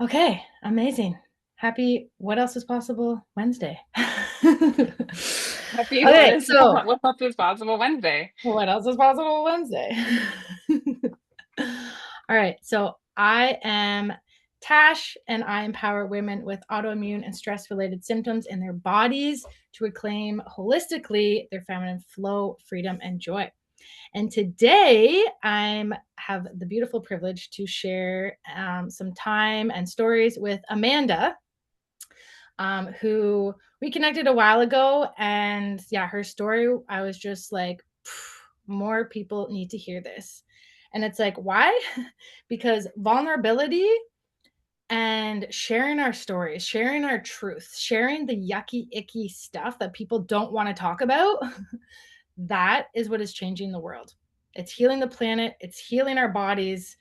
Okay, amazing. Happy What Else is Possible Wednesday. Happy Okay, so what else is possible Wednesday? what else is possible Wednesday? All right, so I am Tash and I empower women with autoimmune and stress related symptoms in their bodies to reclaim holistically their feminine flow, freedom, and joy. And today I have the beautiful privilege to share some time and stories with Amanda, who we connected a while ago. And yeah, her story, I was just like, more people need to hear this. And it's like, why? Because vulnerability and sharing our stories, sharing our truth, sharing the yucky, icky stuff that people don't want to talk about, that is what is changing the world. It's healing the planet, it's healing our bodies.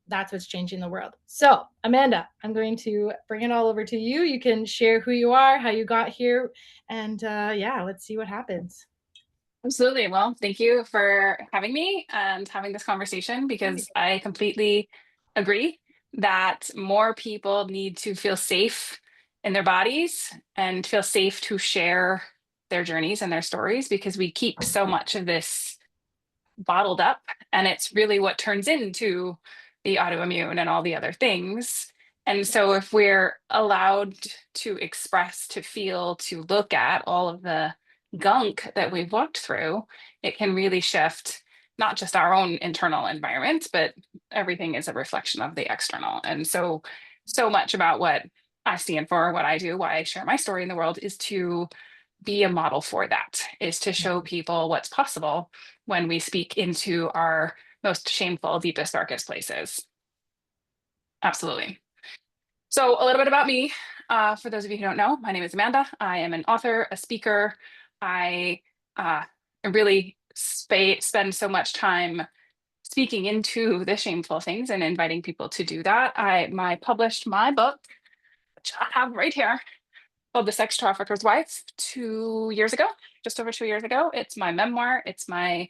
That's what's changing the world. So, Amanda, I'm going to bring it all over to you. You can share who you are, how you got here, and yeah, let's see what happens. Absolutely. Well, thank you for having me and having this conversation because I completely agree that more people need to feel safe in their bodies and feel safe to share their journeys and their stories because we keep so much of this bottled up, and it's really what turns into the autoimmune and all the other things. And so if we're allowed to express, to feel, to look at all of the gunk that we've walked through, it can really shift not just our own internal environment, but everything is a reflection of the external. And so so much about what I stand for, what I do, why I share my story in the world is to be a model for that, is to show people what's possible when we speak into our most shameful, deepest, darkest places. Absolutely. So, a little bit about me. For those of you who don't know, my name is Amanda. I am an author, a speaker. I uh, really spend so much time speaking into the shameful things and inviting people to do that. I published my book, which I have right here, called The Sex Trafficker's Wife 2 years ago, just over 2 years ago. It's my memoir, it's my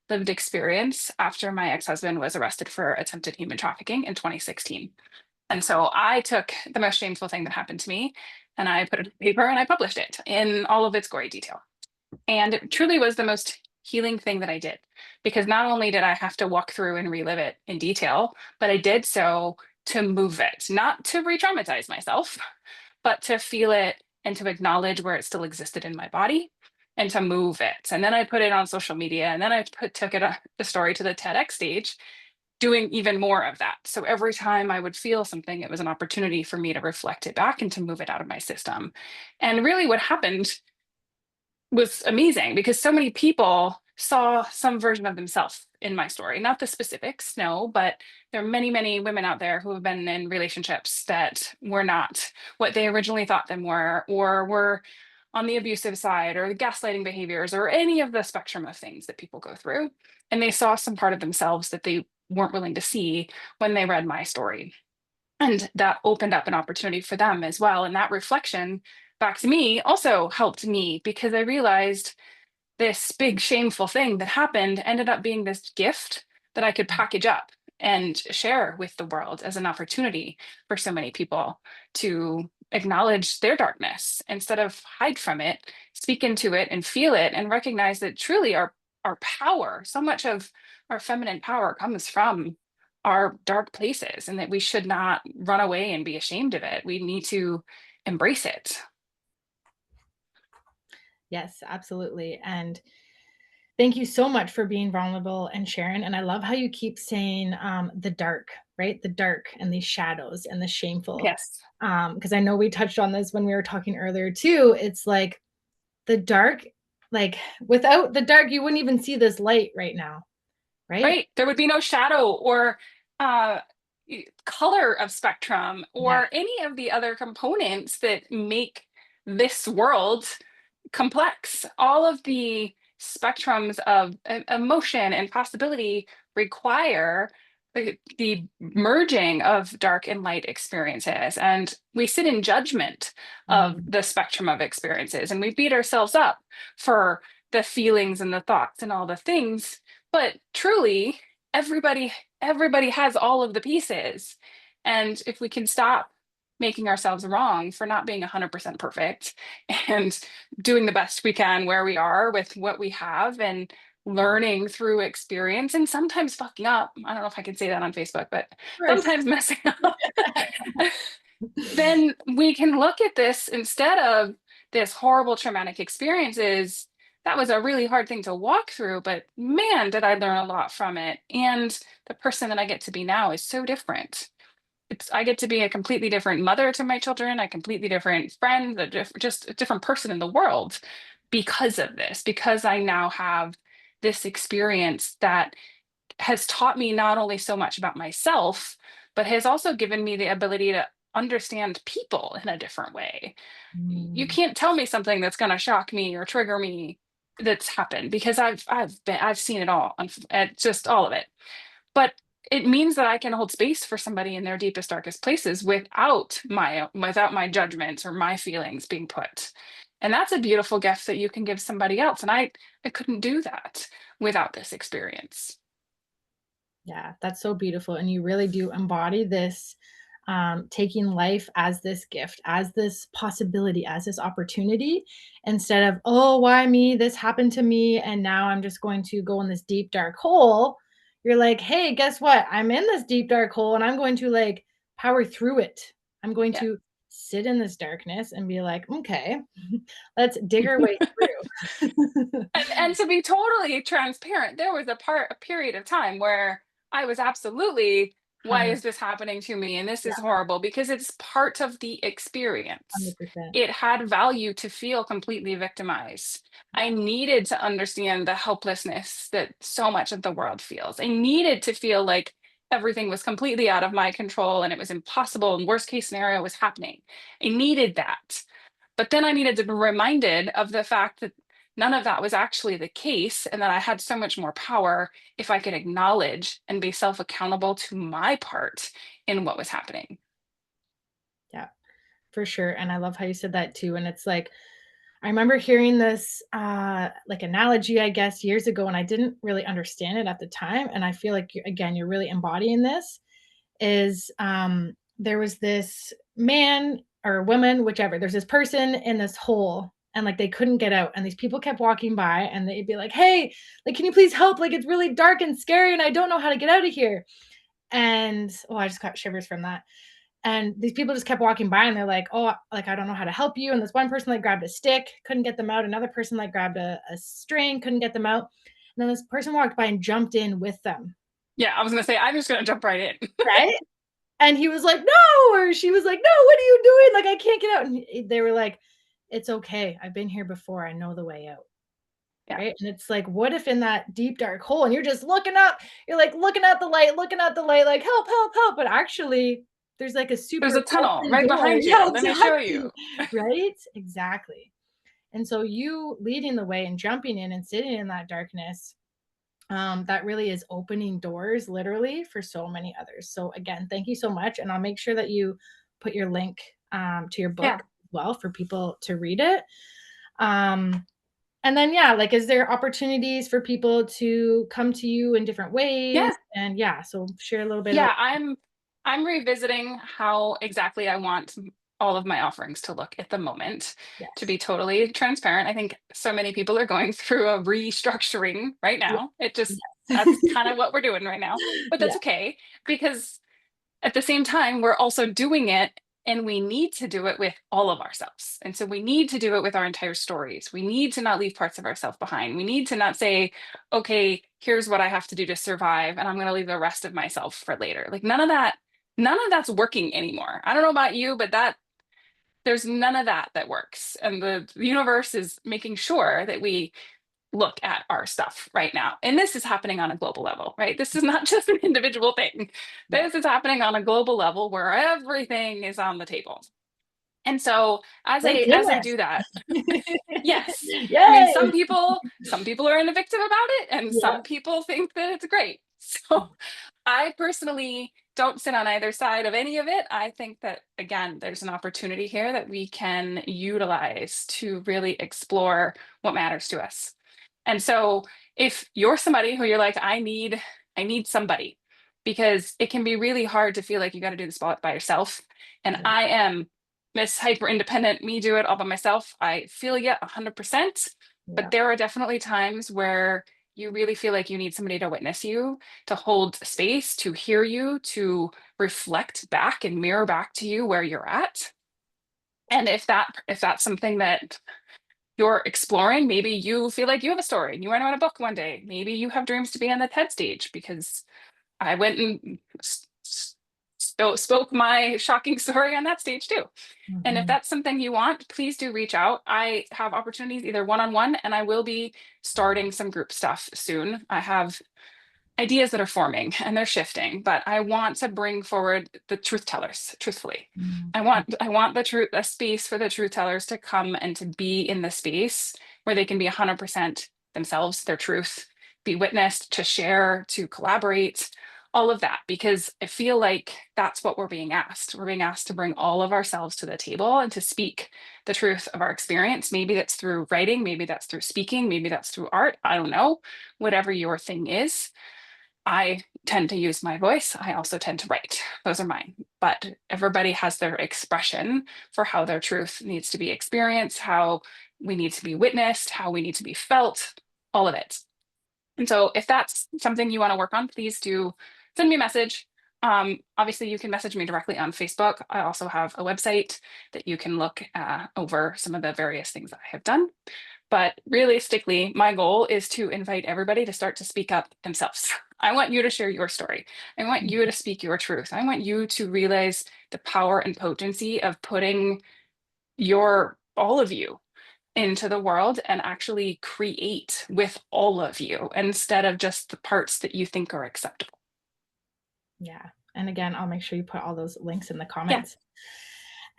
lived experience after my ex husband was arrested for attempted human trafficking in 2016. And so I took the most shameful thing that happened to me and I put it in paper and I published it in all of its gory detail. And it truly was the most healing thing that I did because not only did I have to walk through and relive it in detail, but I did so to move it, not to re traumatize myself, but to feel it and to acknowledge where it still existed in my body and to move it. And then I put it on social media and then took it the story to the TEDx stage, doing even more of that. So every time I would feel something, it was an opportunity for me to reflect it back and to move it out of my system. And really, what happened was amazing because so many people saw some version of themselves in my story. Not the specifics, no, but there are many, many women out there who have been in relationships that were not what they originally thought them were, or were on the abusive side, or the gaslighting behaviors, or any of the spectrum of things that people go through. And they saw some part of themselves that they weren't willing to see when they read my story. And that opened up an opportunity for them as well. And that reflection back to me also helped me because I realized this big shameful thing that happened ended up being this gift that I could package up and share with the world as an opportunity for so many people to acknowledge their darkness instead of hide from it, speak into it and feel it and recognize that truly our power, so much of our feminine power comes from our dark places and that we should not run away and be ashamed of it. We need to embrace it. Yes, absolutely. And thank you so much for being vulnerable and sharing. And I love how you keep saying the dark, right? The dark and the shadows and the shameful. Yes. Because I know we touched on this when we were talking earlier too. It's like the dark, like without the dark, you wouldn't even see this light right now, right? Right. There would be no shadow or uh, color of spectrum Yeah. or any of the other components that make this world complex. All of the spectrums of emotion and possibility require the merging of dark and light experiences. And we sit in judgment of Mhm. the spectrum of experiences and we beat ourselves up for the feelings and the thoughts and all the things. But truly, everybody everybody has all of the pieces. And if we can stop making ourselves wrong for not being 100% perfect and doing the best we can where we are with what we have and learning through experience and sometimes fucking up. I don't know if I can say that on Facebook, but Of course. sometimes messing up. Then we can look at this instead of this horrible traumatic experiences. That was a really hard thing to walk through, but man, did I learn a lot from it. And the person that I get to be now is so different. I get to be a completely different mother to my children, a completely different friend, just a different person in the world because of this, because I now have this experience that has taught me not only so much about myself, but has also given me the ability to understand people in a different way. You Mm, can't tell me something that's going to shock me or trigger me that's happened because I've seen it all, just all of it. But it means that I can hold space for somebody in their deepest, darkest places without my judgments or my feelings being put. And that's a beautiful gift that you can give somebody else. And I couldn't do that without this experience. yeah, that's so beautiful. And you really do embody this, taking life as this gift, as this possibility, as this opportunity, instead of, oh, why me? This happened to me. And now I'm just going to go in this deep, dark hole. You're like, hey, guess what? I'm in this deep, dark hole and I'm going to like power through it. I'm going Yeah. to sit in this darkness and be like, okay, let's dig our way through. And to be totally transparent, there was a period of time where I was absolutely, why 100, is this happening to me? And this yeah, is horrible because it's part of the experience. 100%. It had value to feel completely victimized. I needed to understand the helplessness that so much of the world feels. I needed to feel like everything was completely out of my control and it was impossible and worst case scenario was happening. I needed that. But then I needed to be reminded of the fact that none of that was actually the case, and that I had so much more power if I could acknowledge and be self accountable to my part in what was happening. Yeah, for sure. And I love how you said that too. And it's like, I remember hearing this like analogy, I guess, years ago, and I didn't really understand it at the time. And I feel like again, you're really embodying this. Is there was this man or woman, whichever. There's this person in this hole, and like they couldn't get out, and these people kept walking by, and they'd be like, "Hey, like, can you please help? Like, it's really dark and scary, and I don't know how to get out of here." And oh, I just got shivers from that. And these people just kept walking by and they're like, "Oh, like, I don't know how to help you." And this one person like grabbed a stick, couldn't get them out. Another person like grabbed a string, couldn't get them out. And then this person walked by and jumped in with them. Yeah, I was going to say, I'm just going to jump right in. Right. And he was like, "No," or she was like, "No, what are you doing? Like, I can't get out." And they were like, "It's okay. I've been here before. I know the way out." Yeah. Right. And it's like, what if in that deep, dark hole and you're just looking up, you're like looking at the light, like, help, help, help. But actually, there's like a There's super a tunnel open right door. behind Yeah, you. Let me show exactly. you. Right. Exactly. And so you leading the way and jumping in and sitting in that darkness, that really is opening doors literally for so many others. So again, thank you so much. And I'll make sure that you put your link to your book Yeah. as well for people to read it. Um, and then, yeah, like, is there opportunities for people to come to you in different ways? Yeah. And yeah, so share a little bit about. Yeah, I'm revisiting how exactly I want all of my offerings to look at the moment. To Yes. be totally transparent, I think so many people are going through a restructuring right Yeah. now. It just Yes. That's kind of what we're doing right now. But Yeah. that's okay because at the same time, we're also doing it and we need to do it with all of ourselves. And so we need to do it with our entire stories. We need to not leave parts of ourselves behind. We need to not say, okay, here's what I have to do to survive, and I'm going to leave the rest of myself for later. Like none of that's working anymore. I don't know about you, but there's none of that that works. And the universe is making sure that we look at our stuff right now. And this is happening on a global level, right? This is not just an individual thing. Yeah. This is happening on a global level where everything is on the table. And so Thank as I goodness. do that, yes. I mean, Yay. some people are in a victim about it and Yeah. some people think that it's great. So I personally don't sit on either side of any of it. I think that again, there's an opportunity here that we can utilize to really explore what matters to us. And so if you're somebody who you're like, I need somebody, because it can be really hard to feel like you got to do this by yourself. And Yeah. I am Miss Hyper Independent, me do it all by myself. I feel you 100%. But Yeah. there are definitely times where you really feel like you need somebody to witness you, to hold space, to hear you, to reflect back and mirror back to you where you're at. And if that's something that you're exploring, maybe you feel like you have a story and you want to write a book one day. Maybe you have dreams to be on the TED stage, because I went and spoke my shocking story on that stage too. And if Mhm. that's something you want, please do reach out. I have opportunities either one-on-one, and I will be starting some group stuff soon. I have ideas that are forming and they're shifting, but I want to bring forward the truth tellers, truthfully. Mhm. I want the truth, a space for the truth tellers to come and to be in the space where they can be 100% themselves, their truth, be witnessed, to share, to collaborate, all of that, because I feel like that's what we're being asked. We're being asked to bring all of ourselves to the table and to speak the truth of our experience. Maybe that's through writing, maybe that's through speaking, maybe that's through art. I don't know, whatever your thing is. I tend to use my voice. I also tend to write. Those are mine. But everybody has their expression for how their truth needs to be experienced, how we need to be witnessed, how we need to be felt, all of it. And so if that's something you want to work on, please do send me a message. Obviously, you can message me directly on Facebook. I also have a website that you can look over some of the various things that I have done. But realistically, my goal is to invite everybody to start to speak up themselves. I want you to share your story. I want you to speak your truth. I want you to realize the power and potency of putting all of you into the world and actually create with all of you instead of just the parts that you think are acceptable. Yeah. And again, I'll make sure you put all those links in the Yeah, comments.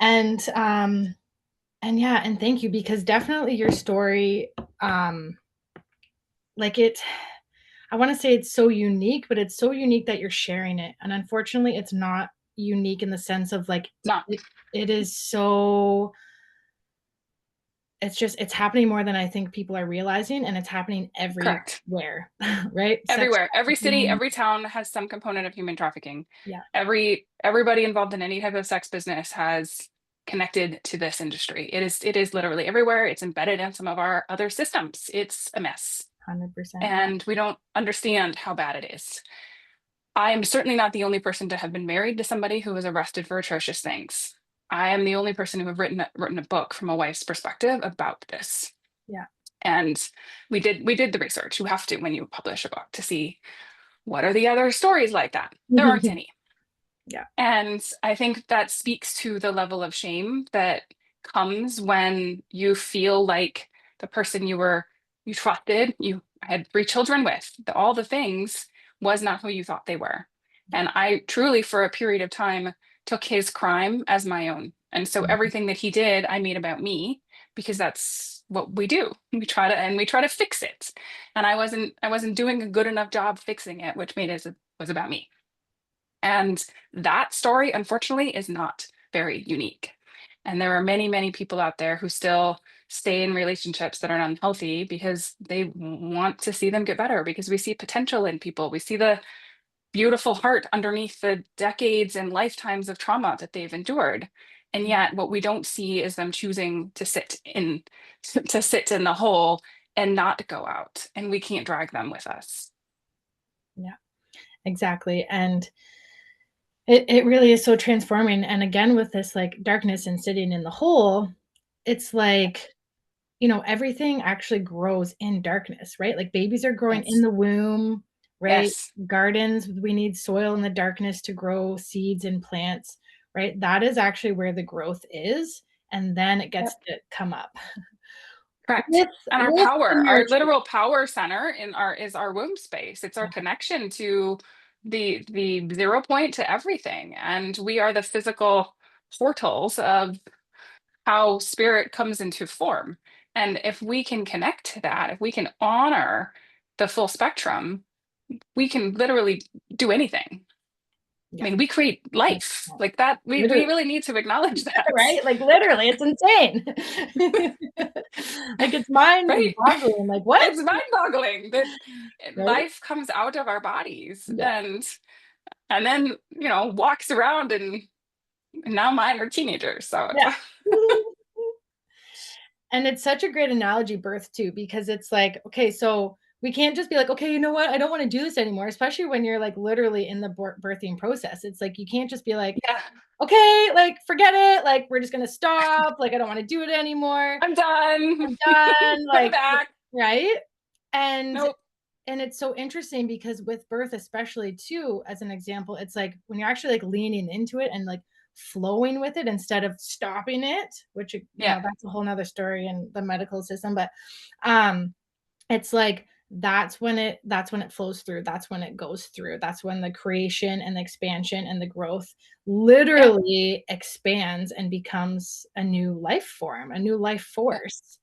And yeah, and thank you, because definitely your story, um like it I want to say it's so unique, but it's so unique that you're sharing it. And unfortunately, it's not unique in the sense of like not it is so it's happening more than I think people are realizing, and it's happening correct. everywhere, right? Sex Everywhere, every city, trafficking. every town has some component of human trafficking. Yeah, Everybody involved in any type of sex business has connected to this industry. It is literally everywhere. It's embedded in some of our other systems. It's a mess, 100%. Yeah. and we don't understand how bad it is. I'm certainly not the only person to have been married to somebody who was arrested for atrocious things. I am the only person who have written a book from a wife's perspective about this. Yeah. And we did the research. You have to when you publish a book to see what are the other stories like that. There aren't any. Yeah. And I think that speaks to the level of shame that comes when you feel like the person you trusted, you had 3 children with, all the things, was not who you thought they were. Yeah. And I truly, for a period of time, took his crime as my own. And so Mhm. everything that he did, I made about me, because that's what we do. We try to fix it. And I wasn't doing a good enough job fixing it, which made it was about me. And that story, unfortunately, is not very unique. And there are many, many people out there who still stay in relationships that are unhealthy because they want to see them get better, because we see potential in people. We see the beautiful heart underneath the decades and lifetimes of trauma that they've endured. And Yeah. yet what we don't see is them choosing to sit in to sit in the hole and not go out. And we can't drag them with us. Yeah. Exactly. And it really is so transforming. And again, with this like darkness and sitting in the hole, it's like, everything actually grows in darkness, right? Like babies are growing in Yes. the womb, right? Yes. Gardens, we need soil in the darkness to grow seeds and plants, right? That is actually where the growth is. And then it gets Yep. to come up Correct. with, And our with the power, our nurture. literal power center in our is our womb space. It's our Yeah. connection to the 0 point to everything. And we are the physical portals of how spirit comes into form. And if we can connect to that, if we can honor the full spectrum, we can literally do anything. I Yeah. mean, we create life like that. We Literally, really need to acknowledge that. right? Like literally, it's insane. Like it's mind Right? boggling. Like what? It's mind boggling that Right? life comes out of our bodies. Yeah. And and then, walks around, and now mine are teenagers. So Yeah. And it's such a great analogy, birth too, because it's like, okay, so we can't just be like, okay, you know what? I don't want to do this anymore, especially when you're like literally in the birthing process. It's like, you can't just be like, yeah, okay, like forget it. Like, we're just going to stop. Like, I don't want to do it anymore. I'm done. I'm done. Come Like, back. right. And Nope. it's so interesting because with birth, especially too, as an example, it's like when you're actually like leaning into it and like flowing with it instead of stopping it, which, Yeah. that's a whole nother story in the medical system. But um it's like that's when it flows through, that's when it goes through, that's when the creation and the expansion and the growth Yeah. literally expands and becomes a new life form, a new life Yeah. force.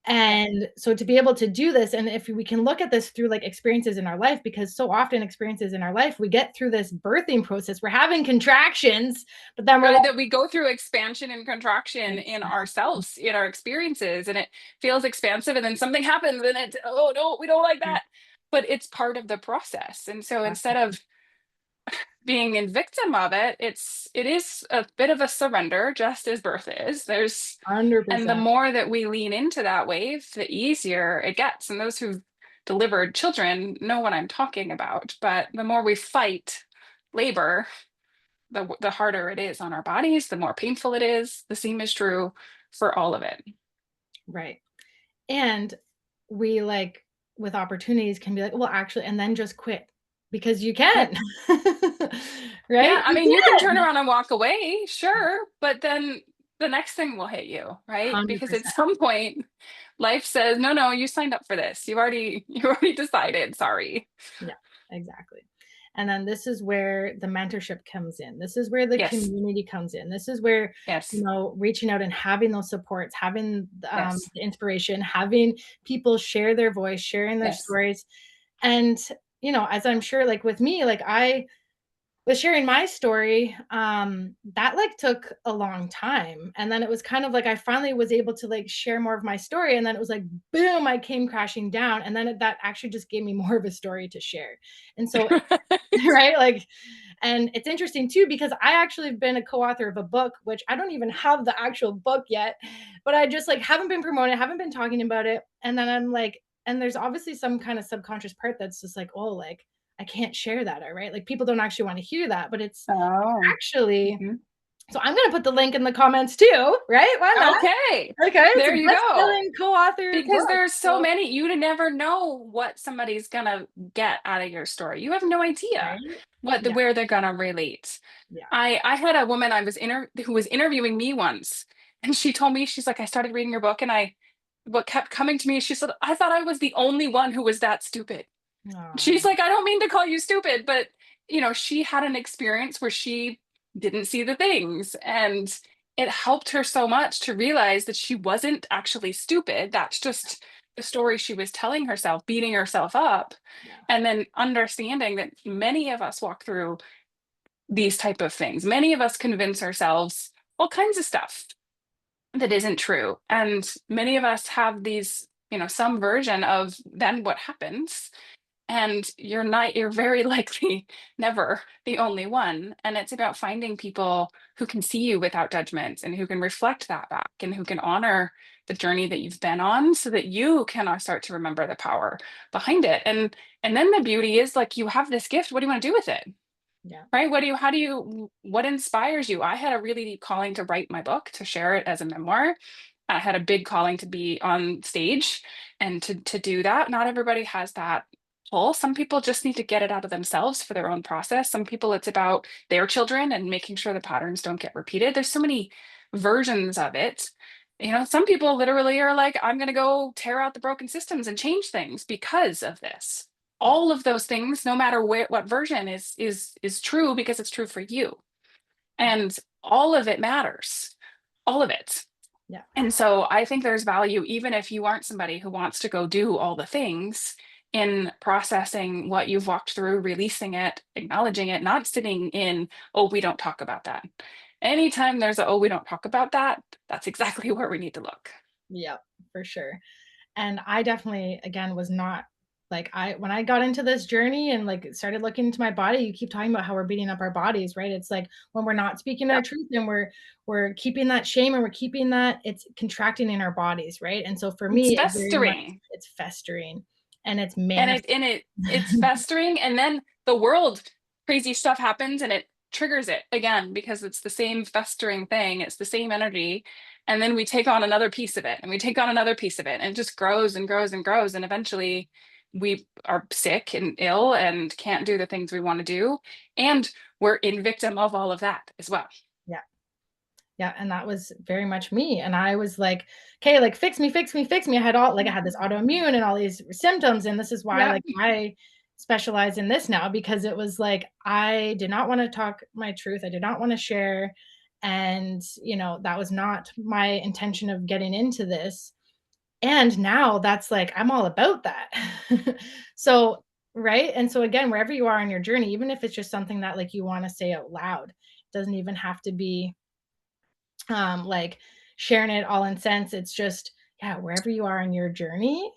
Yeah. And so to be able to do this, and if we can look at this through like experiences in our life, because so often experiences in our life, we get through this birthing process, we're having contractions, but then we're like, Right, that we go through expansion and contraction in exactly. ourselves, in our experiences, and it feels expansive, and then something happens, and it's, oh no, we don't like Yeah, that. But it's part of the process. And so instead definitely. of being a victim of it, it is a bit of a surrender, just as birth is. And the 100%. more that we lean into that wave, the easier it gets. And those who've delivered children know what I'm talking about. But the more we fight labor, the harder it is on our bodies, the more painful it is. The same is true for all of it. Right. And we like with opportunities can be like, well, actually, and then just quit because you Yep. can. Yeah, Right? I You mean, you can turn can. around and walk away, sure, but then the next thing will hit you, right? Because at 100%. some point, life says, "No, no, you signed up for this. You already decided. Sorry." Yeah, exactly. And then this is where the mentorship comes in. This is where the Yes. community comes in. This is where, Yes. reaching out and having those supports, having Yes. the inspiration, having people share their voice, sharing their Yes. stories. And, as I'm sure, like with me, like I with sharing my story, that like took a long time. And then it was kind of like I finally was able to like share more of my story. And then it was like, boom, I came crashing down. And then that actually just gave me more of a story to share. And so, right? Like, and it's interesting too, because I actually have been a co-author of a book, which I don't even have the actual book yet, but I just like haven't been promoting, haven't been talking about it. And then I'm like, and there's obviously some kind of subconscious part that's just like, oh, like I can't share that, all right? Like people don't actually want to hear that, but it's Oh. actually, Mhm. so I'm gonna put the link in the comments too, right? Why not? Okay. Okay, it's a There you go. best-selling co-authored Because book. there's so So, many, you never know what somebody's gonna get out of your story. You have no idea right? Yeah, where they're gonna relate. yeah. I had a woman who was interviewing me once, and she told me, she's like, I started reading your book, and what kept coming to me, she said, I thought I was the only one who was that stupid. She's Oh, like, I don't mean to call you stupid, but she had an experience where she didn't see the things, and it helped her so much to realize that she wasn't actually stupid. That's just the story she was telling herself, beating herself up. yeah, And then understanding that many of us walk through these type of things. Many of us convince ourselves all kinds of stuff that isn't true. And many of us have these, some version of then what happens. And you're very likely never the only one. And it's about finding people who can see you without judgment and who can reflect that back and who can honor the journey that you've been on so that you can start to remember the power behind it. And then the beauty is, like, you have this gift. What do you want to do with it? yeah, Right? What inspires you? I had a really deep calling to write my book, to share it as a memoir. I had a big calling to be on stage and to do that. Not everybody has that pull. Some people just need to get it out of themselves for their own process. Some people, it's about their children and making sure the patterns don't get repeated. There's so many versions of it. Some people literally are like, I'm going to go tear out the broken systems and change things because of this. yeah, All of those things, no matter what version is true, because it's true for you. yeah, And all of it matters. All of it. yeah, And so I think there's value, even if you aren't somebody who wants to go do all the things, in processing what you've walked through, releasing it, acknowledging it, not sitting in, oh, we don't talk about that. Anytime there's a, oh, we don't talk about that, that's exactly where we need to look. yeah, for sure. And I definitely, again, was not like when I got into this journey and like started looking into my body, you keep talking about how we're beating up our bodies, right? It's like when we're not speaking our Yep. truth and we're keeping that shame and we're keeping that, it's contracting in our bodies, right? And so for It's me, it very much, festering. it's festering and it's And manifesting. it's festering, and then the world crazy stuff happens and it triggers it again because it's the same festering thing, it's the same energy, and then we take on another piece of it and we take on another piece of it, and it just grows and grows and grows, and eventually we are sick and ill and can't do the things we want to do, and we're in victim of all of that as well. Yeah. Yeah, and that was very much me, and I was like, "Okay, like, fix me, fix me, fix me." I had all like, I had this autoimmune and all these symptoms, and this is why, Yeah. like, I specialize in this now because it was like, I did not wanna talk my truth, I did not wanna share, and, that was not my intention of getting into this, and now that's like, I'm all about that. So right? And so, again, wherever you are on your journey, even if it's just something that, like, you wanna say out loud, it doesn't even have to be like sharing it all in sense. It's just, yeah, wherever you are in your journey,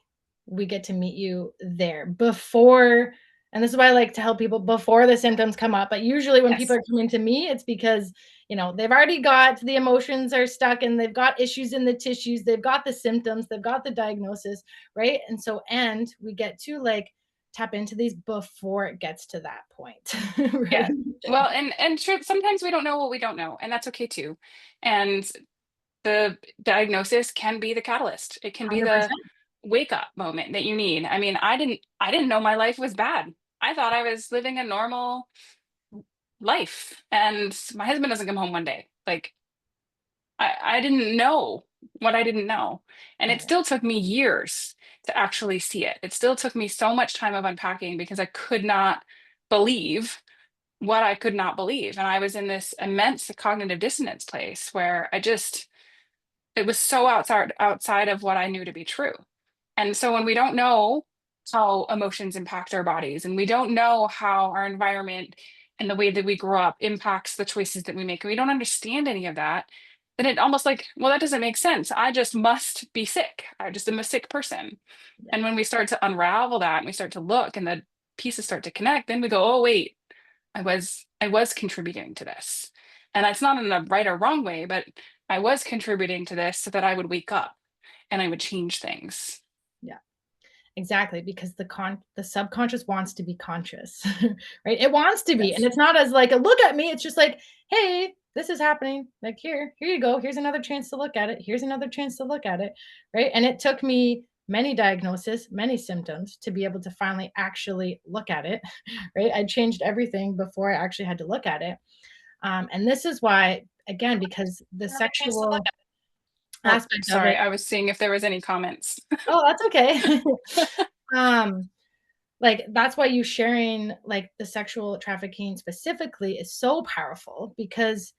we get to meet you there before. And this is why I like to help people before the symptoms come up. But usually when people Yes. are coming to me, it's because, they've already got the emotions are stuck and they've got issues in the tissues, they've got the symptoms, they've got the diagnosis, right? And so, and we get to like tap into these before it gets to that point, right? Yeah. Well, and sure, sometimes we don't know what we don't know, and that's okay too. And the diagnosis can be the catalyst. It can be the 100%. wake up moment that you need. I mean, I didn't know my life was bad. I thought I was living a normal life, and my husband doesn't come home one day. Like, I didn't know what I didn't know. And it Right. still took me years to actually see it. It still took me so much time of unpacking because I could not believe what I could not believe. And I was in this immense cognitive dissonance place where it was so outside of what I knew to be true. And so when we don't know how emotions impact our bodies, and we don't know how our environment and the way that we grow up impacts the choices that we make, and we don't understand any of that, then it almost like, well, that doesn't make sense. I just must be sick. I just am a sick person. Yeah. And when we start to unravel that and we start to look and the pieces start to connect, then we go, oh wait, I was contributing to this. And it's not in a right or wrong way, but I was contributing to this so that I would wake up and I would change things. Yeah. Exactly, because the subconscious wants to be conscious, right? It wants to be, and Yes. it's not as like a look at me. It's just like, hey, this is happening. Like here you go. Here's another chance to look at it. Here's another chance to look at it, right? And it took me many diagnoses, many symptoms to be able to finally actually look at it, right? I changed everything before I actually had to look at it, and this is why, again, because the Another chance to look sexual at it. Oh, aspect of sorry. it. I was seeing if there was any comments. Oh, that's okay. um like that's why you sharing like the sexual trafficking specifically is so powerful because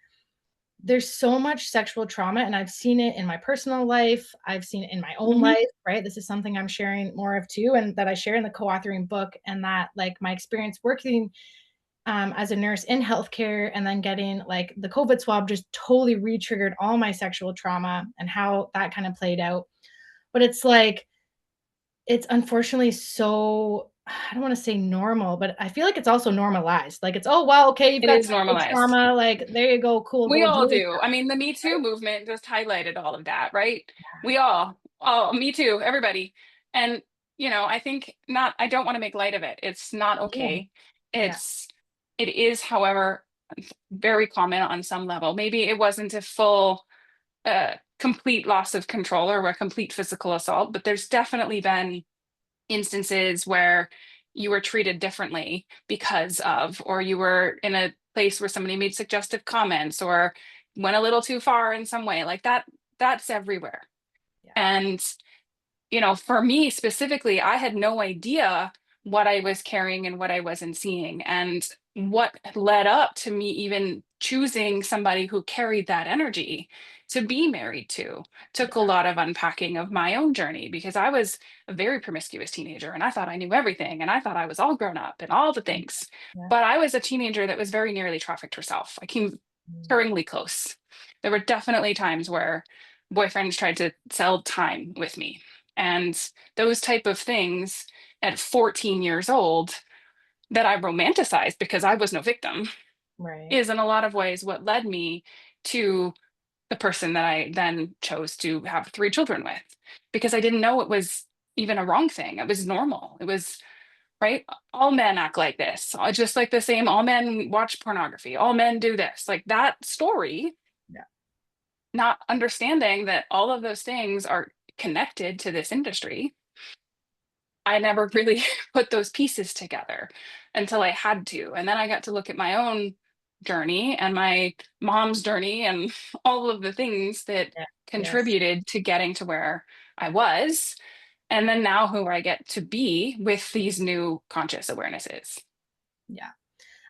there's so much sexual trauma and I've seen it in my personal life, I've seen it in my own Mhm. life, right? This is something I'm sharing more of too and that I share in the co-authoring book, and that like my experience working as a nurse in healthcare and then getting like the COVID swab just totally re-triggered all my sexual trauma and how that kind of played out. But it's like it's unfortunately so, I don't wanna say normal, but I feel like it's also normalized. Like, it's, "Oh, well, okay, you've It got is sexual normalized. trauma, like, there you go, cool, We go all deal with do. that," I mean, the Me Too right? movement just highlighted all of that, right? We all, oh, Me Too, everybody. And, I think not, I don't want to make light of it. It's not Yeah, okay. yeah, It's, it is, however, very common on some level. Maybe it wasn't a full, complete loss of control or a complete physical assault, but there's definitely been instances where you were treated differently because of, or you were in a place where somebody made suggestive comments or went a little too far in some way like that. That's everywhere. yeah, And for me specifically, I had no idea what I was carrying and what I wasn't seeing. And what led up to me even choosing somebody who carried that energy to be married to took a yeah, lot of unpacking of my own journey, because I was a very promiscuous teenager and I thought I knew everything and I thought I was all grown up and all the mm, things. yeah, But I was a teenager that was very nearly trafficked herself. I came mm, tearingly close. There were definitely times where boyfriends tried to sell time with me, and those type of things at 14 years old that I romanticized because I was no victim Right. is in a lot of ways what led me to the person that I then chose to have 3 children with, because I didn't know it was even a wrong thing. It was normal. It was right. All men act like this. Just like the same, all men watch pornography. All men do this. Like that story, Yeah. not understanding that all of those things are connected to this industry. I never really put those pieces together until I had to. And then I got to look at my own journey and my mom's journey and all of the things that Yeah. Yes. contributed to getting to where I was. And then now who I get to be with these new conscious awarenesses. Yeah.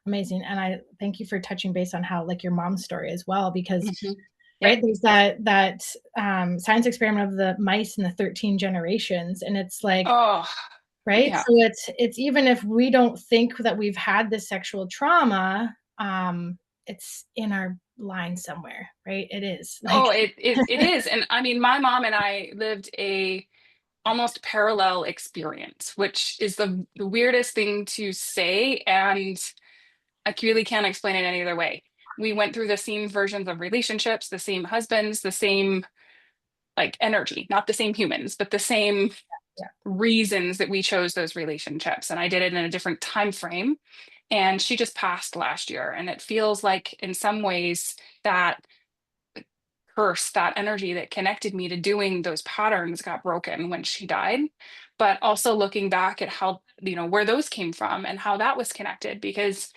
Amazing. And I thank you for touching base on how like your mom's story as well, because Mhm. Yep. right there's that science experiment of the mice in the 13 generations, and it's like Oh, right, yeah. so it's even if we don't think that we've had this sexual trauma, it's in our line somewhere, right? It is like Oh, it is. And I mean, my mom and I lived a almost parallel experience, which is the weirdest thing to say. And I really can't explain it any other way. We went through the same versions of relationships, the same husbands, the same like energy, not the same humans, but the same yeah, reasons that we chose those relationships. And I did it in a different time frame. And she just passed last year. And it feels like in some ways that curse, that energy that connected me to doing those patterns got broken when she died. But also looking back at how, where those came from and how that was connected, because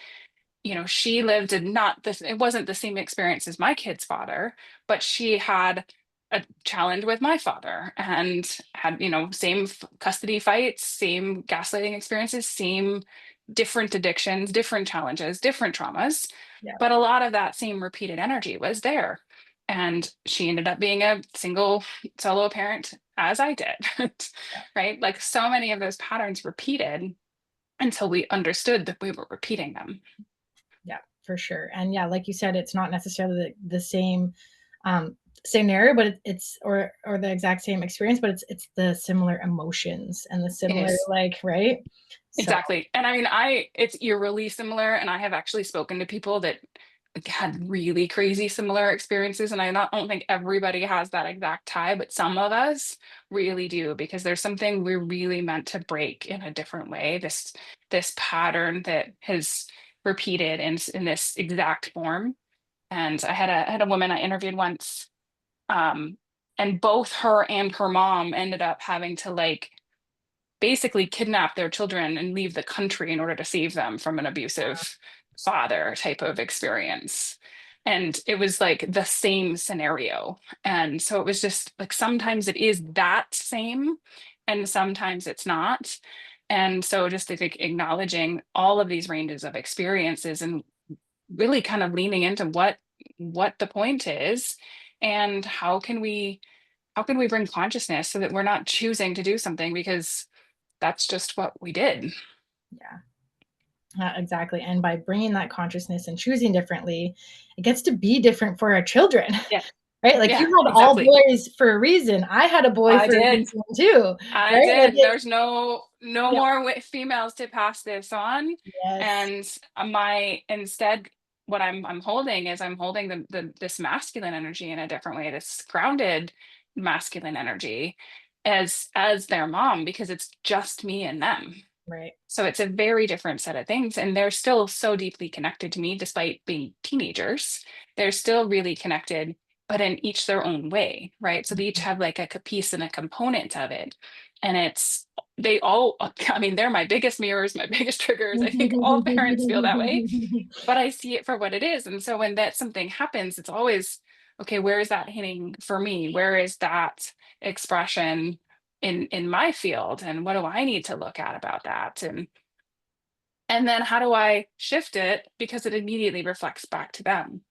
she lived in not this, it wasn't the same experience as my kid's father, but she had a challenge with my father and had, same custody fights, same gaslighting experiences, same different addictions, different challenges, different traumas. yeah, But a lot of that same repeated energy was there. And she ended up being a single solo parent as I did, yeah, right? Like so many of those patterns repeated until we understood that we were repeating them. yeah, for sure. And yeah, like you said, it's not necessarily the same scenario, but it's or the exact same experience, but it's the similar emotions and the It similar is. like right. So Exactly. And I mean, it's eerily similar. And I have actually spoken to people that had really crazy similar experiences. And don't think everybody has that exact tie, but some of us really do, because there's something we're really meant to break in a different way. This pattern that has repeated in this exact form. And I had a woman I interviewed once, um, and both her and her mom ended up having to like basically kidnap their children and leave the country in order to save them from an abusive father type of experience. And it was like the same scenario. And so it was just like sometimes it is that same and sometimes it's not. And so just I think acknowledging all of these ranges of experiences and really kind of leaning into what the point is and how can we bring consciousness so that we're not choosing to do something because that's just what we did. yeah, exactly. And by bringing that consciousness and choosing differently, it gets to be different for our children. Yeah. Right? Like you Yeah, had all exactly. boys for a reason. I had a boy I for a did. reason too, I right? Like did. it There's no yeah, more females to pass this on. yes, And my instead what I'm holding is I'm holding this masculine energy in a different way, this grounded masculine energy as their mom, because it's just me and them. right. So it's a very different set of things. And they're still so deeply connected to me despite being teenagers. They're still really connected, but in each their own way, right? So they each have like a piece and a component of it. And they all, I mean, they're my biggest mirrors, my biggest triggers. I think all parents feel that way, but I see it for what it is. And so when that something happens, it's always, okay, where is that hitting for me? Where is that expression in my field? And what do I need to look at about that? And then how do I shift it? Because it immediately reflects back to them.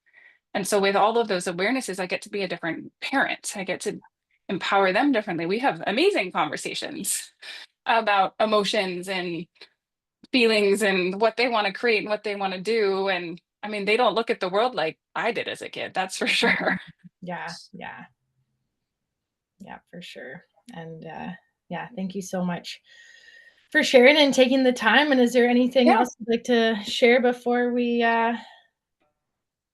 And so with all of those awarenesses, I get to be a different parent. I get to empower them differently. We have amazing conversations about emotions and feelings and what they want to create and what they want to do. And I mean, they don't look at the world like I did as a kid, that's for Mhm. sure. Yeah, yeah, yeah, for sure. And yeah, thank you so much for sharing and taking the time. And is there anything Yeah. else you'd like to share before we kind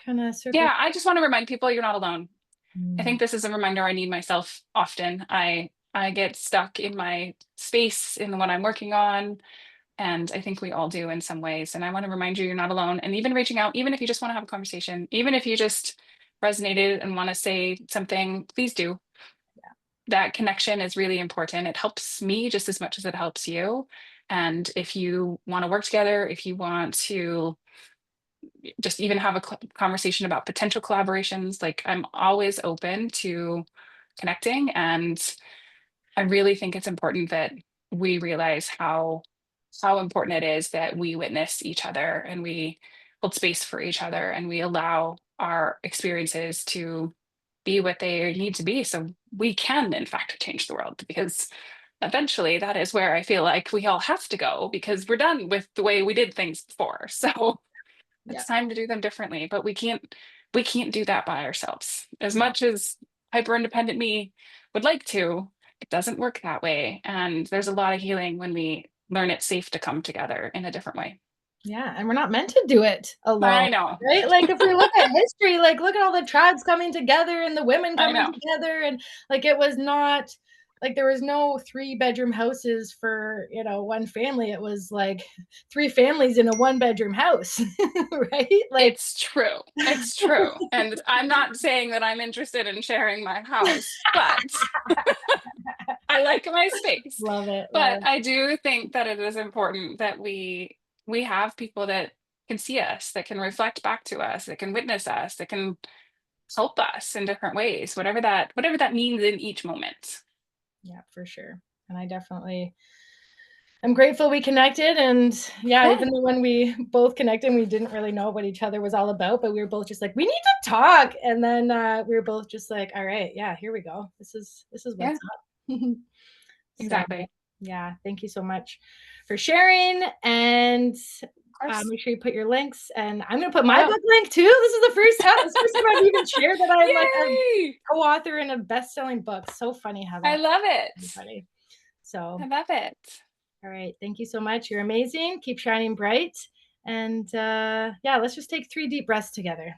of circle? Yeah. I just want to remind people you're not alone. I Mm, think this is a reminder I need myself often. I get stuck in my space in what I'm working on, and I think we all do in some ways. And I want to remind you you're not alone. And even reaching out, even if you just want to have a conversation, even if you just resonated and want to say something, please do. That connection is really important. It helps me just as much as it helps you. And if you want to work together, if you want to just even have a conversation about potential collaborations, like I'm always open to connecting. And I really think it's important that we realize how important it is that we witness each other and we hold space for each other and we allow our experiences to be what they need to be so we can in fact change the world, because eventually that is where I feel like we all have to go because we're done with the way we did things before. So yeah, it's time to do them differently, but we can't do that by ourselves. As no, much as hyper independent me would like to, it doesn't work that way. And there's a lot of healing when we learn it's safe to come together in a different way. yeah, and we're not meant to do it alone, I know. right? Like if we look at history, like look at all the tribes coming together and the women I coming know. together, and like it was not like there was no three-bedroom houses for one family. It was like three families in a one-bedroom house, right? Like It's true. It's true. And I'm not saying that I'm interested in sharing my house, but I like my space. love it, But love. I do think that it is important that we have people that can see us, that can reflect back to us, that can witness us, that can help us in different ways, whatever that means in each moment. Yeah, for sure. And I definitely I'm grateful we connected. And yeah, Yeah. even though when we both connected, we didn't really know what each other was all about, but we were both just like, we need to talk. And then we were both just like, all right, yeah, here we go. This is Yeah, what's up. So exactly. yeah, thank you so much for sharing. And Of course. make sure you put your links. And I'm gonna put I my will. book link too. This is the first time I've even shared that I'm like a Yay! co-author in a best-selling book. So funny how I that love it. everybody. So I love it. all right. Thank you so much. You're amazing. Keep shining bright. And yeah, let's just take 3 deep breaths together.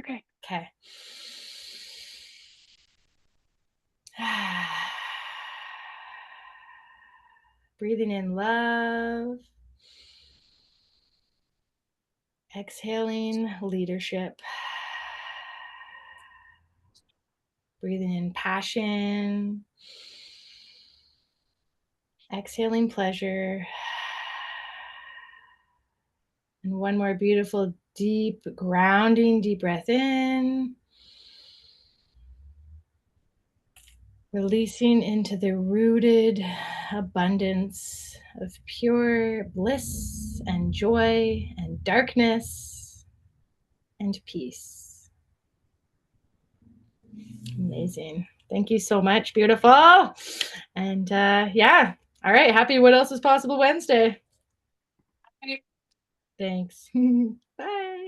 Okay. Okay. Breathing in love, exhaling leadership, breathing in passion, exhaling pleasure. And one more beautiful, deep, grounding, deep breath in. Releasing into the rooted abundance of pure bliss and joy and darkness and peace. Amazing. Thank you so much. Beautiful. And yeah. All right. Happy What Else is Possible Wednesday. Thanks. Bye.